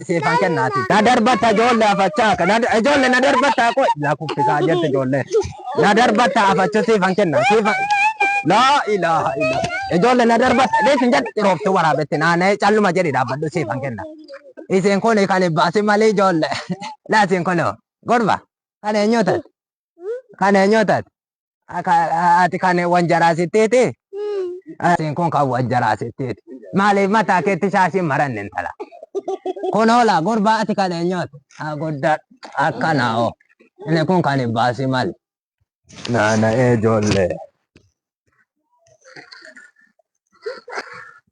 Siifan kennaati. Na darbata ijoollee afachaa kana ijoollee na darbata koo la kuffisaa jette ijoollee. Na darbata afachuu siifan kenna. Siifan la ilaha illa. Ijoollee na darbata deesin jedhe xirooftuu waraabette naanna'ee calluma jedhi dhaabbadhu siifan kenna. Isin kun kan baasi malee ijoollee. La isin kun gorba kan eenyootaati. Kan eenyootaati. Ati kan wanjaraasitteeti. Isin kun kan wanjaraasitteeti. Maaliif mataa keetti shaashiin maranne intala. Konola gorba ati kan eenyooti. Guddaa akkanaa oo. Inni kun kan baasi malee. Naanna'ee ijoollee.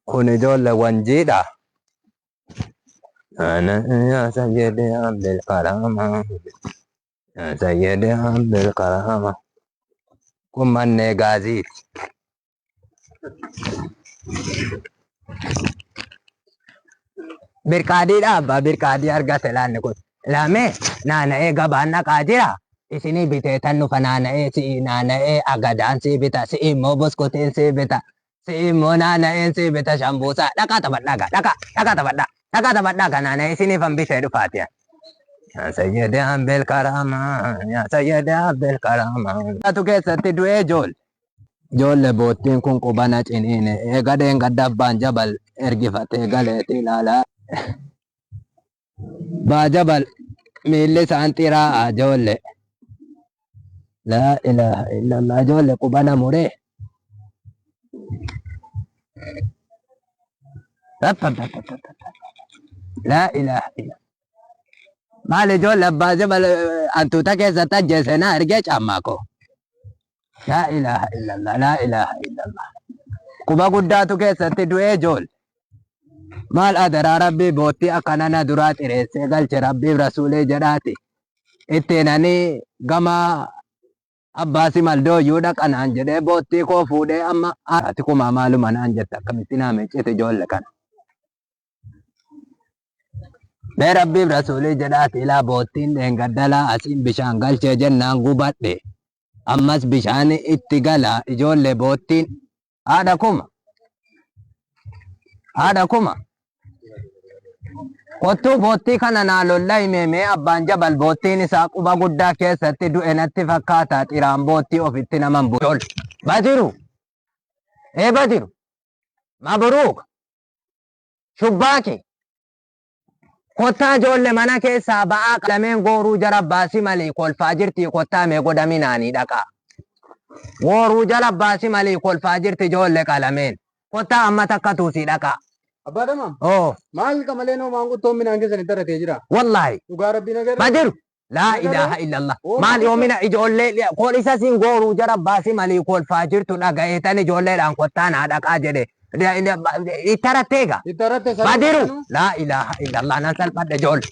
Kun ijoollee wanjiidha. Ya sayyidi abdil karama. Ya sayyidi abdil karama. Kun mannee gaaziiti. Birqaadiidha abbaa birqaadii argate laanni kun. Lamee naanna'ee gabaan naqaa jira. Isinii biteetan dhufa naanna'ee si'i naanna'ee agadaan sii bita si'i immoo boskoteen sii bita si'i immoo naanna'een sii bita shambuusaa dhaqaa taphadhaa dhaqaa taphadhaa kan naanna'ee isiniif hambisee dhufaati. Yaa sayyidee hambeel karamaa yaa sayyidee hambeel karamaa. Atu keessatti du'ee ijoollee boottiin kun qubana ciniine eegadeen gaddabbaan jabal ergifatee galeeti ilaalaa. Baa jabal miilli isaan xiraa ijoollee. La ilaha illallah ijoollee qubana muree. La ilaha illallah. Maal ijoollee abbaa jabal antuuta keessatti ajjeese naa ergee caammaa koo. La ilaha illallah la ilaha illallah. Quba guddaatu keessatti du'ee ijoollee. Maal adaraa rabbii boottii akkana na duraa xireessee galche rabbiif rasuulee jedhaati. Itteenanii gama Abbaasi maldooyyuu dhaqanaan jedhee boottii koo fuudhee amma ati kumaa maaluma naan jette akkamitti naa meeccite ijoollee kana. Mee rabbiif rasuulii jedhaati ilaa boottiin dheengaddalaa asiin bishaan galchee jennaan gubadhe. Ammas bishaan itti gala ijoollee boottiin haadha kuma. Kottuu boottii kana naa lolla himee abbaan jabal boottiin isaa quba guddaa keessatti du'e natti fakkaata xiraan boottii ofitti naman bu'u. Batiru. Batiru. Mabruuk. Shubbaaki. Kottaa ijoollee mana keessaa ba'aa qalameen gooruu jara baasii malee kolfaa jirti kottaa mee godaminaanii dhaqa. Gooruu jala baasii malee kolfaa jirti ijoollee qalameen. Kottaa amma takka tuusii dhaqa. Abbaa Damaa. Oo. Maal qamalee noo maanguddoon midhaan keessan itti argatee jira? Wallaahi. Dhugaa rabbii nagaa. Badiru. Laa ilaaha illallah. Maal yoomina ijoollee kool isa siin gooruu jara baasii malee kolfaa jirtu dhaga'eetan ijoolleedhaan kottaa naa dhaqaa jedhe. Itti aratteega. Itti aratte. Badiru. Laa ilaaha illallah nan salphadhe ijoollee.